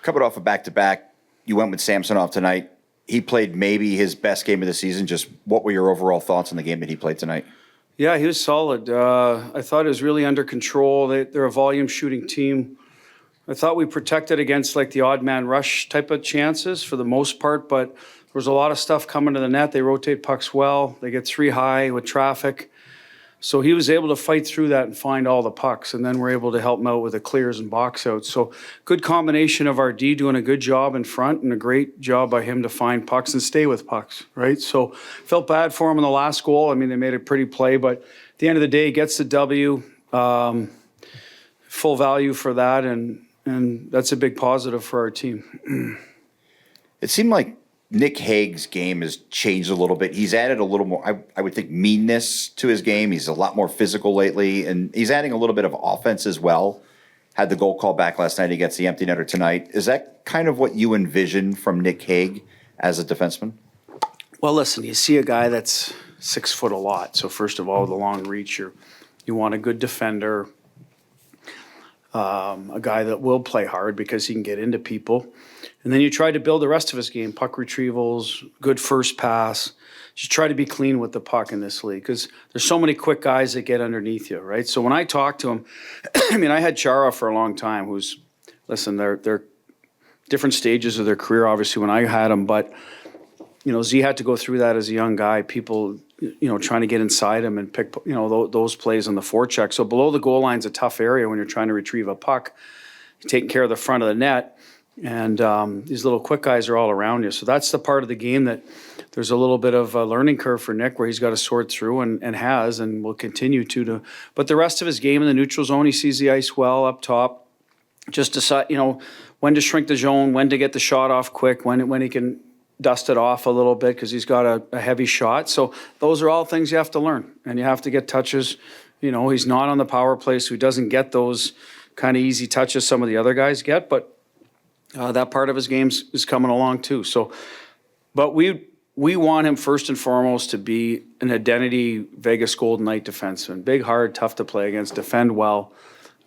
coming off a back-to-back, you went with Samsonov tonight. He played maybe his best game of the season. Just what were your overall thoughts on the game that he played tonight? Yeah, he was solid. I thought he was really under control. They're a volume shooting team. I thought we protected against like the odd man rush type of chances for the most part, but there was a lot of stuff coming to the net. They rotate pucks well. They get 3 high with traffic. So he was able to fight through that and find all the pucks, and then we're able to help him out with the clears and box outs. So good combination of our D doing a good job in front and a great job by him to find pucks and stay with pucks, right? So felt bad for him in the last goal. I mean, they made a pretty play, but at the end of the day, he gets the W. Full value for that, and that's a big positive for our team. It seemed like Nick Hague's game has changed a little bit. He's added a little more, I would think, meanness to his game. He's a lot more physical lately, and he's adding a little bit of offense as well. Had the goal call back last night. He gets the empty netter tonight. Is that kind of what you envision from Nick Hague as a defenseman? Well, listen, you see a guy that's 6 foot a lot. So first of all, the long reach, you want a good defender, a guy that will play hard because he can get into people. And then you try to build the rest of his game, puck retrievals, good first pass. Just try to be clean with the puck in this league because there's so many quick guys that get underneath you, right? So when I talk to him, I mean, I had Chara for a long time who's, listen, they're different stages of their career, obviously, when I had him. But, you know, Z had to go through that as a young guy, people, you know, trying to get inside him and pick, you know, those plays on the forecheck. So below the goal line's a tough area when you're trying to retrieve a puck. You're taking care of the front of the net. And these little quick guys are all around you. So that's the part of the game that there's a little bit of a learning curve for Nick where he's got to sort through and will continue to. But the rest of his game in the neutral zone, he sees the ice well up top. Just decide, you know, when to shrink the zone, when to get the shot off quick, when he can dust it off a little bit because he's got a heavy shot. So those are all things you have to learn. And you have to get touches. You know, he's not on the power play, so he doesn't get those kind of easy touches some of the other guys get. But that part of his game is coming along too. So, but we want him first and foremost to be an identity Vegas Golden Knight defenseman. Big, hard, tough to play against, defend well,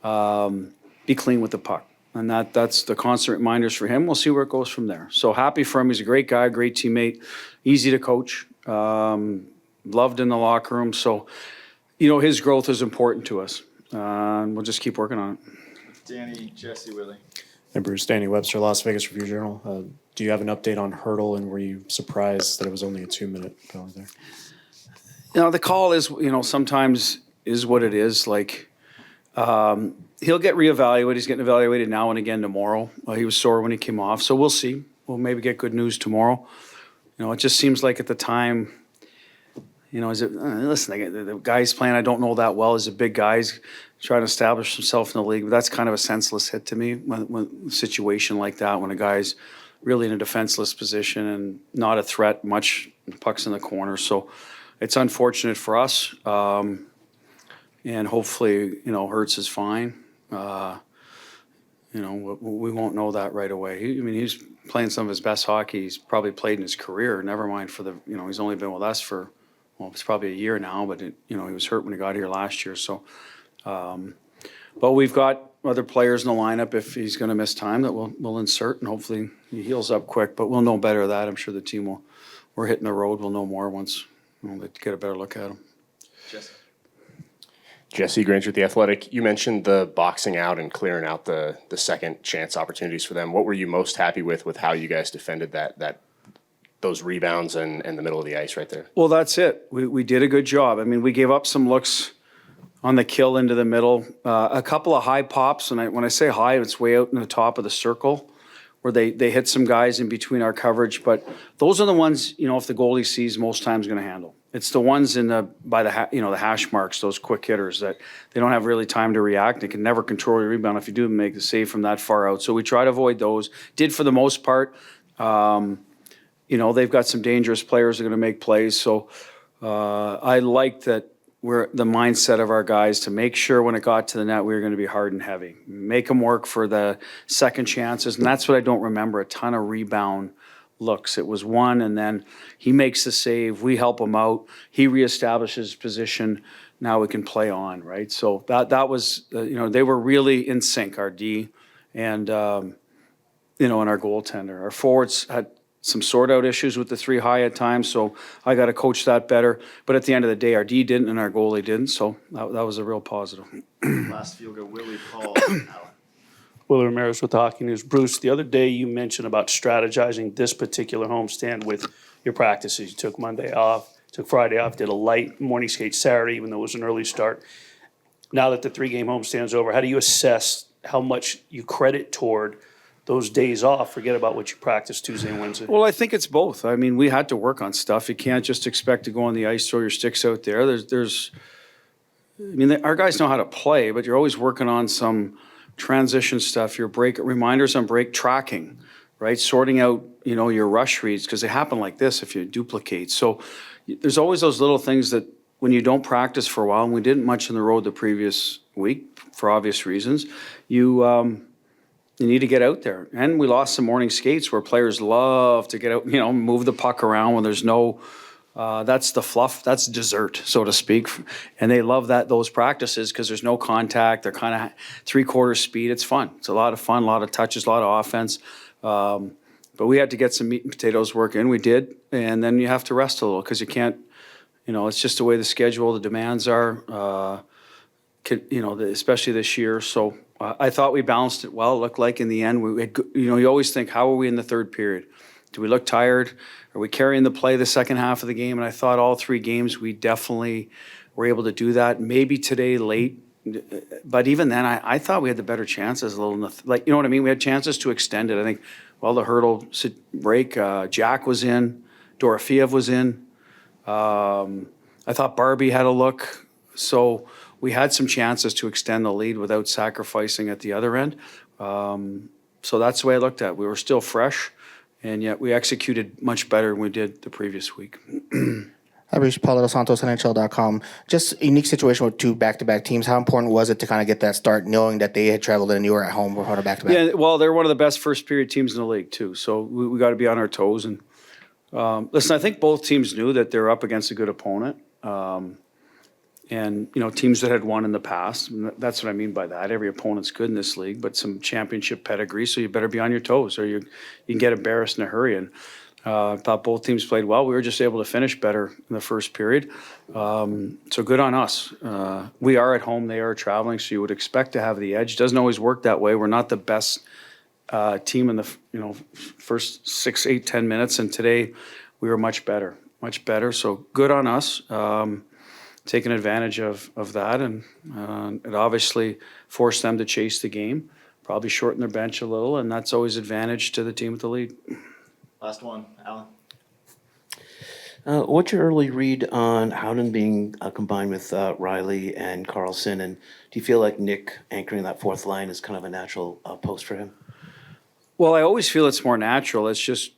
be clean with the puck. And that's the constant reminders for him. We'll see where it goes from there. So happy for him. He's a great guy, great teammate, easy to coach, loved in the locker room. So, you know, his growth is important to us. And we'll just keep working on it. Danny, Jesse, Willie. Hey Bruce, Danny Webster, Las Vegas Review-Journal. Do you have an update on Hurdle, and were you surprised that it was only a 2-minute penalty there? You know, the call is, you know, sometimes is what it is. Like, he'll get reevaluated. He's getting evaluated now and again tomorrow. He was sore when he came off, so we'll see. We'll maybe get good news tomorrow. You know, it just seems like at the time, you know, listen, the guy's playing, I don't know that well. He's a big guy. He's trying to establish himself in the league. But that's kind of a senseless hit to me when a situation like that, when a guy's really in a defenseless position and not a threat, much pucks in the corner. So it's unfortunate for us. And hopefully, you know, Hurts is fine. You know, we won't know that right away. He's playing some of his best hockey he's probably played in his career. Never mind for the, you know, he's only been with us for, well, it's probably a year now, but you know, he was hurt when he got here last year. So, but we've got other players in the lineup if he's going to miss time that we'll insert, and hopefully he heals up quick. But we'll know better of that. I'm sure the team we're hitting the road. We'll know more once they get a better look at him. Jesse Granger at The Athletic. You mentioned the boxing out and clearing out the second chance opportunities for them. What were you most happy with how you guys defended those rebounds and the middle of the ice right there? Well, that's it. We did a good job. I mean, we gave up some looks on the kill into the middle. A couple of high pops, and when I say high, it's way out in the top of the circle where they hit some guys in between our coverage. But those are the ones, you know, if the goalie sees, most times going to handle. It's the ones by the hash marks, those quick hitters that they don't have really time to react. They can never control your rebound if you do make the save from that far out. So we try to avoid those. Did for the most part. You know, they've got some dangerous players that are going to make plays. So I like that we're the mindset of our guys to make sure when it got to the net, we were going to be hard and heavy. Make them work for the second chances. And that's what I don't remember, a ton of rebound looks. It was one, and then he makes the save. We help him out. He reestablishes his position. Now we can play on, right? So that was, you know, they were really in sync, our D. And in our goaltender. Our forwards had some sort-out issues with the three high at times, so I got to coach that better. But at the end of the day, our D didn't and our goalie didn't, so that was a real positive. Last field goal, Willie, Paul, Allen. Willie Ramirez with the Hockey News. Bruce, the other day you mentioned about strategizing this particular homestand with your practices. You took Monday off, took Friday off, did a light morning skate Saturday, even though it was an early start. Now that the 3-game homestand's over, how do you assess how much you credit toward those days off? Forget about what you practice Tuesday and Wednesday. Well, I think it's both. I mean, we had to work on stuff. You can't just expect to go on the ice, throw your sticks out there. Our guys know how to play, but you're always working on some transition stuff, your break reminders on break tracking, right? Sorting out, your rush reads, because they happen like this if you duplicate. So there's always those little things that when you don't practice for a while, and we didn't much in the road the previous week for obvious reasons, you need to get out there. And we lost some morning skates where players love to get out, move the puck around when there's no, that's the fluff, that's dessert, so to speak. And they love those practices because there's no contact. They're kind of 3/4 speed. It's fun. It's a lot of fun, a lot of touches, a lot of offense. But we had to get some meat and potatoes work in. We did. And then you have to rest a little because you can't, it's just the way the schedule, the demands are, especially this year. So I thought we balanced it well. It looked like in the end, we had, you always think, how are we in the third period? Do we look tired? Are we carrying the play the second half of the game? And I thought all 3 games we definitely were able to do that. Maybe today late, but even then I thought we had the better chances a little. You know what I mean? We had chances to extend it. I think, the hurdle break, Jack was in, Dorofeev was in. I thought Barbie had a look. So we had some chances to extend the lead without sacrificing at the other end. So that's the way I looked at it. We were still fresh, and yet we executed much better than we did the previous week. Hi, Bruce. Paulo Dos Santos, NHL.com. Just a unique situation with 2 back-to-back teams. How important was it to kind of get that start, knowing that they had traveled and you were at home for a back-to-back? Yeah, well, they're one of the best first-period teams in the league, too. So we got to be on our toes. And listen, I think both teams knew that they're up against a good opponent. And, teams that had won in the past. That's what I mean by that. Every opponent's good in this league, but some championship pedigree, so you better be on your toes or you can get embarrassed in a hurry. And I thought both teams played well. We were just able to finish better in the first period. So good on us. We are at home. They are traveling, so you would expect to have the edge. Doesn't always work that way. We're not the best team in the first 6, 8, 10 minutes, and today we were much better. So good on us. Taking advantage of that, and it obviously forced them to chase the game, probably shorten their bench a little, and that's always advantage to the team with the lead. Last one, Alan. What's your early read on Howden being combined with Riley and Carlson, and do you feel like Nick anchoring that 4th line is kind of a natural post for him? Well, I always feel it's more natural. It's just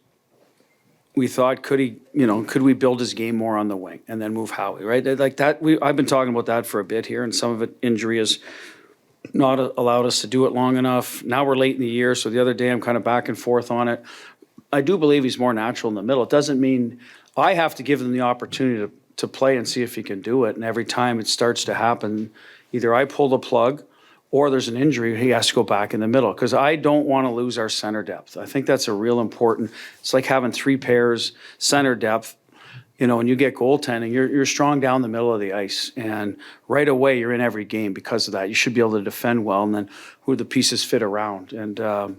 we thought, could we build his game more on the wing and then move Howie, right? Like that, I've been talking about that for a bit here, and some of it injury has not allowed us to do it long enough. Now we're late in the year, so the other day I'm kind of back and forth on it. I do believe he's more natural in the middle. It doesn't mean I have to give him the opportunity to play and see if he can do it, and every time it starts to happen, either I pull the plug or there's an injury, he has to go back in the middle, because I don't want to lose our center depth. I think that's a real important. It's like having 3 pairs center depth. When you get goaltending, you're strong down the middle of the ice, and right away you're in every game because of that. You should be able to defend well, and then who the pieces fit around. And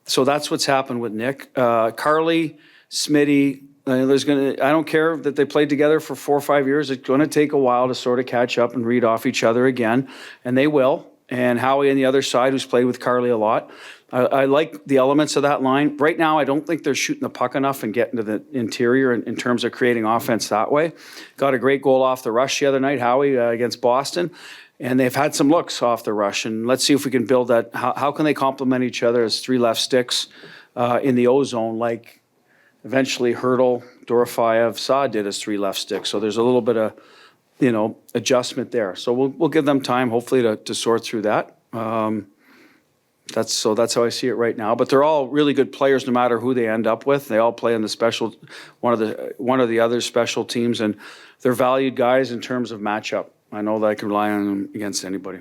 so that's what's happened with Nick. Carly, Smitty, I don't care that they played together for 4 or 5 years. It's going to take a while to sort of catch up and read off each other again, and they will. And Howie on the other side, who's played with Carly a lot. I like the elements of that line. Right now, I don't think they're shooting the puck enough and getting to the interior in terms of creating offense that way. Got a great goal off the rush the other night, Howie, against Boston. And they've had some looks off the rush. And let's see if we can build that. How can they complement each other as 3 left sticks in the O-zone, like eventually Hurdle, Dorofeev, Saad did as 3 left sticks. So there's a little bit of adjustment there. So we'll give them time, hopefully, to sort through that. That's how I see it right now. But they're all really good players, no matter who they end up with. They all play in the one of the other special teams, and they're valued guys in terms of matchup. I know that I can rely on them against anybody.